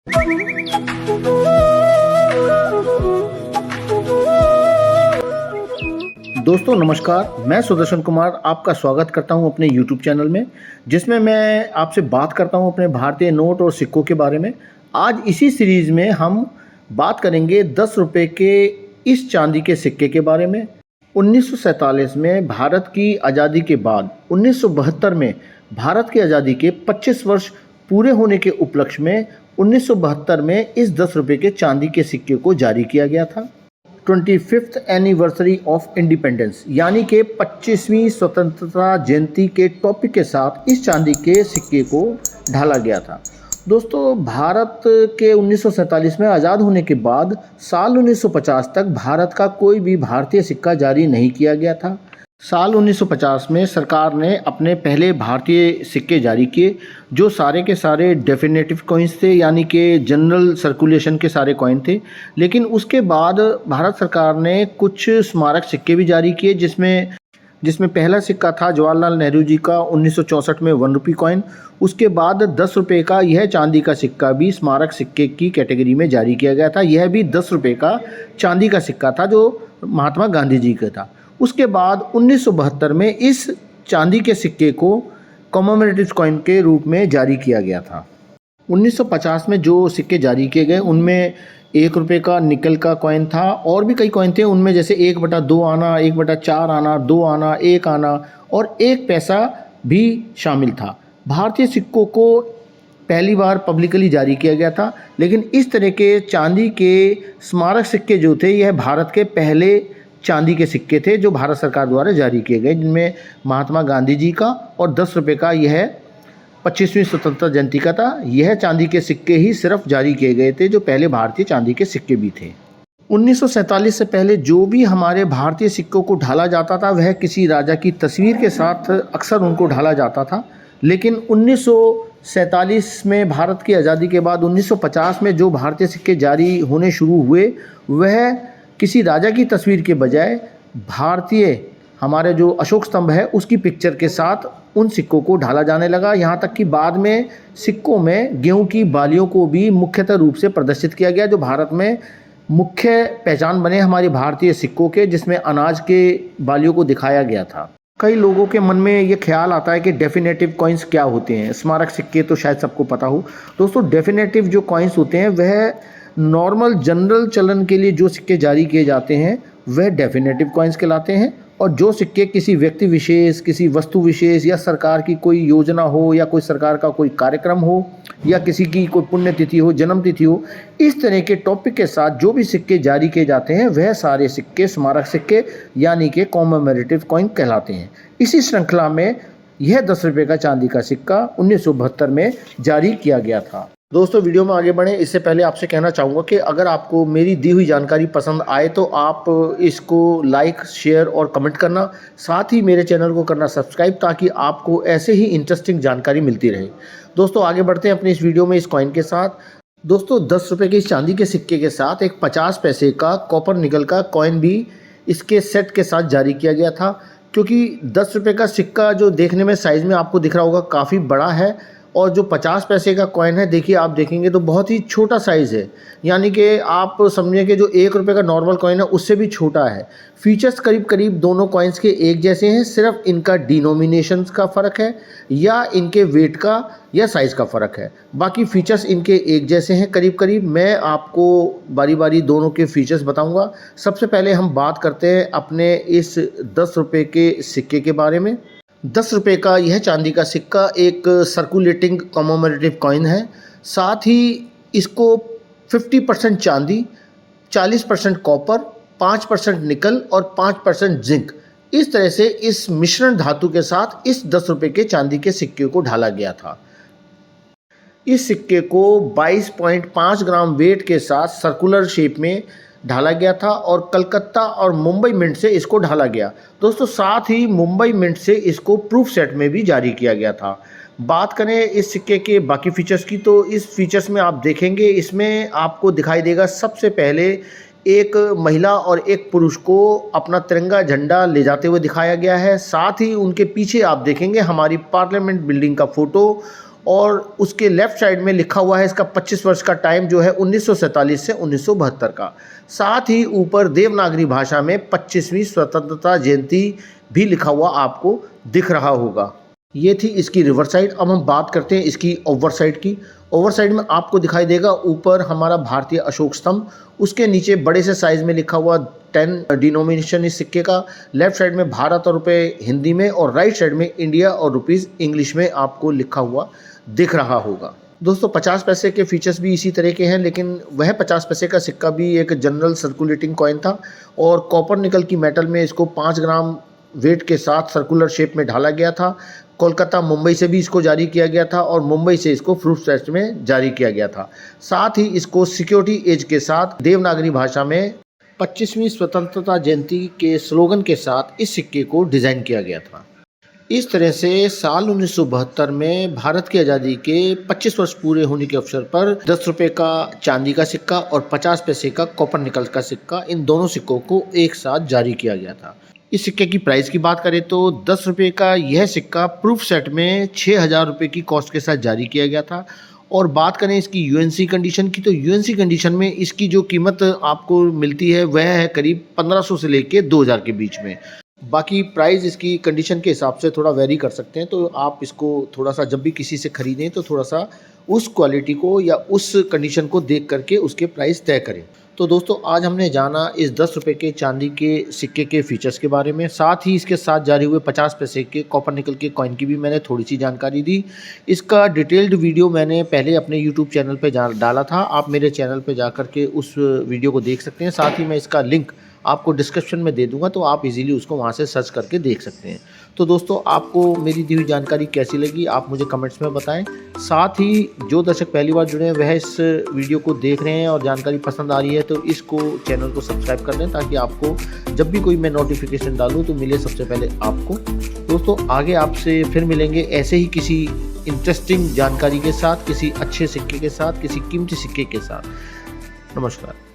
दोस्तों नमस्कार, मैं सुदर्शन कुमार आपका स्वागत करता हूं अपने YouTube चैनल में, जिसमें मैं आपसे बात करता हूं अपने भारतीय नोट और सिक्कों के बारे में। आज इसी सीरीज़ में हम बात करेंगे 10 रुपये के इस चांदी के सिक्के के बारे में। 1947 में भारत की आज़ादी के बाद 1972 में भारत की आज़ादी के 25 वर्ष पूरे होने के उपलक्ष्य में 1972 में इस 10 रुपये के चांदी के सिक्के को जारी किया गया था। 25th एनिवर्सरी ऑफ इंडिपेंडेंस यानी कि 25वीं स्वतंत्रता जयंती के टॉपिक के साथ इस चांदी के सिक्के को ढाला गया था। दोस्तों, भारत के 1947 में आज़ाद होने के बाद साल 1950 तक भारत का कोई भी भारतीय सिक्का जारी नहीं किया गया था। साल 1950 में सरकार ने अपने पहले भारतीय सिक्के जारी किए, जो सारे के सारे डेफिनेटिव कॉइन्स थे, यानी कि जनरल सर्कुलेशन के सारे कॉइन थे। लेकिन उसके बाद भारत सरकार ने कुछ स्मारक सिक्के भी जारी किए, जिसमें पहला सिक्का था जवाहरलाल नेहरू जी का 1964 में 1 रुपये कॉइन। उसके बाद 10 रुपये का यह चांदी का सिक्का भी स्मारक सिक्के की कैटेगरी में जारी किया गया था। यह भी 10 रुपये का चांदी का सिक्का था, जो महात्मा गांधी जी का था। उसके बाद 1972 में इस चांदी के सिक्के को कॉमेमोरेटिव कॉइन के रूप में जारी किया गया था। 1950 में जो सिक्के जारी किए गए उनमें 1 रुपये का निकल का कॉइन था, और भी कई कॉइन थे। उनमें जैसे 1/2 आना, 1/4 आना, 2 आना, 1 आना और 1 पैसा भी शामिल था। भारतीय सिक्कों को पहली बार पब्लिकली जारी किया गया था, लेकिन इस तरह के चांदी के स्मारक सिक्के जो थे, यह भारत के पहले चांदी के सिक्के थे जो भारत सरकार द्वारा जारी किए गए, जिनमें महात्मा गांधी जी का और 10 रुपये का यह 25वीं स्वतंत्रता जयंती का था। यह चांदी के सिक्के ही सिर्फ जारी किए गए थे, जो पहले भारतीय चांदी के सिक्के भी थे। 1947 से पहले जो भी हमारे भारतीय सिक्कों को ढाला जाता था, वह किसी राजा की तस्वीर के साथ अक्सर उनको ढाला जाता था। लेकिन 1947 में भारत की आज़ादी के बाद 1950 में जो भारतीय सिक्के जारी होने शुरू हुए, वह किसी राजा की तस्वीर के बजाय भारतीय हमारे जो अशोक स्तंभ है उसकी पिक्चर के साथ उन सिक्कों को ढाला जाने लगा। यहाँ तक कि बाद में सिक्कों में गेहूं की बालियों को भी मुख्यतः रूप से प्रदर्शित किया गया, जो भारत में मुख्य पहचान बने हमारे भारतीय सिक्कों के, जिसमें अनाज के बालियों को दिखाया गया था। कई लोगों के मन में ये ख्याल आता है कि डेफिनेटिव कॉइन्स क्या होते हैं। स्मारक सिक्के तो शायद सबको पता हो। दोस्तों, डेफिनेटिव जो कॉइन्स होते हैं वह नॉर्मल जनरल चलन के लिए जो सिक्के जारी किए जाते हैं वह डेफिनेटिव कॉइन्स कहलाते हैं। और जो सिक्के किसी व्यक्ति विशेष, किसी वस्तु विशेष या सरकार की कोई योजना हो, या कोई सरकार का कोई कार्यक्रम हो, या किसी की कोई पुण्यतिथि हो, जन्म तिथि हो, इस तरह के टॉपिक के साथ जो भी सिक्के जारी किए जाते हैं वह सारे सिक्के स्मारक सिक्के यानी कि कॉमेमोरेटिव कॉइन कहलाते हैं। इसी श्रृंखला में यह 10 रुपये का चांदी का सिक्का 1972 में जारी किया गया था। दोस्तों, वीडियो में आगे बढ़ें इससे पहले आपसे कहना चाहूँगा कि अगर आपको मेरी दी हुई जानकारी पसंद आए तो आप इसको लाइक, शेयर और कमेंट करना, साथ ही मेरे चैनल को करना सब्सक्राइब, ताकि आपको ऐसे ही इंटरेस्टिंग जानकारी मिलती रहे। दोस्तों, आगे बढ़ते हैं अपनी इस वीडियो में इस कॉइन के साथ। दोस्तों, 10 रुपये के इस चांदी के सिक्के के साथ एक 50 पैसे का कॉपर निकल का कॉइन भी इसके सेट के साथ जारी किया गया था। क्योंकि 10 रुपये का सिक्का जो देखने में साइज़ में आपको दिख रहा होगा काफ़ी बड़ा है, और जो 50 पैसे का कॉइन है, देखिए आप देखेंगे तो बहुत ही छोटा साइज़ है, यानी कि आप समझिए कि जो 1 रुपये का नॉर्मल कॉइन है उससे भी छोटा है। फीचर्स करीब करीब दोनों कॉइन्स के एक जैसे हैं, सिर्फ इनका डिनोमिनेशंस का फ़र्क है या इनके वेट का या साइज़ का फ़र्क है। बाकी फीचर्स इनके एक जैसे हैं करीब करीब। मैं आपको बारी बारी दोनों के फीचर्स बताऊँगा। सबसे पहले हम बात करते हैं अपने इस 10 रुपये के सिक्के के बारे में। 10 रुपये का यह चांदी का सिक्का एक सर्कुलेटिंग कॉमेमोरेटिव कॉइन है। साथ ही इसको 50% चांदी, 40% कॉपर, 5% निकल और 5% जिंक, इस तरह से इस मिश्रण धातु के साथ इस 10 रुपये के चांदी के सिक्के को ढाला गया था। इस सिक्के को 22.5 ग्राम वेट के साथ सर्कुलर शेप में ढाला गया था, और कलकत्ता और मुंबई मिंट से इसको ढाला गया। दोस्तों, साथ ही मुंबई मिंट से इसको प्रूफ सेट में भी जारी किया गया था। बात करें इस सिक्के के बाकी फीचर्स की, तो इस फीचर्स में आप देखेंगे इसमें आपको दिखाई देगा सबसे पहले एक महिला और एक पुरुष को अपना तिरंगा झंडा ले जाते हुए दिखाया गया है। साथ ही उनके पीछे आप देखेंगे हमारी पार्लियामेंट बिल्डिंग का फ़ोटो, और उसके लेफ्ट साइड में लिखा हुआ है इसका 25 वर्ष का टाइम जो है 1947 से 1972 का। साथ ही ऊपर देवनागरी भाषा में 25वीं स्वतंत्रता जयंती भी लिखा हुआ आपको दिख रहा होगा। ये थी इसकी रिवर्स साइड। अब हम बात करते हैं इसकी ओवर साइड की। ओवर साइड में आपको दिखाई देगा ऊपर हमारा भारतीय अशोक स्तंभ, उसके नीचे बड़े से साइज में लिखा हुआ 10 डिनोमिनेशन इस सिक्के का। लेफ्ट साइड में भारत और रुपए हिंदी में और राइट साइड में इंडिया और रुपीस इंग्लिश में आपको लिखा हुआ दिख रहा होगा। दोस्तों 50 पैसे के फीचर्स भी इसी तरह के हैं, लेकिन वह 50 पैसे का सिक्का भी एक जनरल सर्कुलेटिंग कॉइन था और कॉपर निकल की मेटल में इसको 5 ग्राम वेट के साथ सर्कुलर शेप में ढाला गया था। कोलकाता मुंबई से भी इसको जारी किया गया था और मुंबई से इसको प्रूफ टेस्ट में जारी किया गया था। साथ ही इसको सिक्योरिटी एज के साथ देवनागरी भाषा में 25वीं स्वतंत्रता जयंती के स्लोगन के साथ इस सिक्के को डिज़ाइन किया गया था। इस तरह से साल 1972 में भारत की आज़ादी के 25 वर्ष पूरे होने के अवसर पर 10 रुपये का चांदी का सिक्का और 50 पैसे का कॉपर निकल का सिक्का, इन दोनों सिक्कों को एक साथ जारी किया गया था। इस सिक्के की प्राइस की बात करें तो 10 रुपये का यह सिक्का प्रूफ सेट में 6,000 रुपये की कॉस्ट के साथ जारी किया गया था। और बात करें इसकी यूएनसी कंडीशन की, तो यूएनसी कंडीशन में इसकी जो कीमत आपको मिलती है वह है करीब 1500 से लेके 2000 के बीच में। बाकी प्राइस इसकी कंडीशन के हिसाब से थोड़ा वेरी कर सकते हैं, तो आप इसको थोड़ा सा जब भी किसी से ख़रीदें तो थोड़ा सा उस क्वालिटी को या उस कंडीशन को देख करके उसके प्राइस तय करें। तो दोस्तों आज हमने जाना इस 10 रुपये के चांदी के सिक्के के फीचर्स के बारे में, साथ ही इसके साथ जारी हुए 50 पैसे के कॉपर निकल के कॉइन की भी मैंने थोड़ी सी जानकारी दी। इसका डिटेल्ड वीडियो मैंने पहले अपने यूट्यूब चैनल पे डाला था, आप मेरे चैनल पे जा कर के उस वीडियो को देख सकते हैं। साथ ही मैं इसका लिंक आपको डिस्क्रिप्शन में दे दूंगा, तो आप इजीली उसको वहाँ से सर्च करके देख सकते हैं। तो दोस्तों आपको मेरी दी हुई जानकारी कैसी लगी आप मुझे कमेंट्स में बताएं। साथ ही जो दर्शक पहली बार जुड़े हैं वह इस वीडियो को देख रहे हैं और जानकारी पसंद आ रही है तो इसको चैनल को सब्सक्राइब कर दें, ताकि आपको जब भी कोई मैं नोटिफिकेशन डालूँ तो मिले सबसे पहले आपको। दोस्तों आगे आपसे फिर मिलेंगे ऐसे ही किसी इंटरेस्टिंग जानकारी के साथ, किसी अच्छे सिक्के के साथ, किसी कीमती सिक्के के साथ। नमस्कार।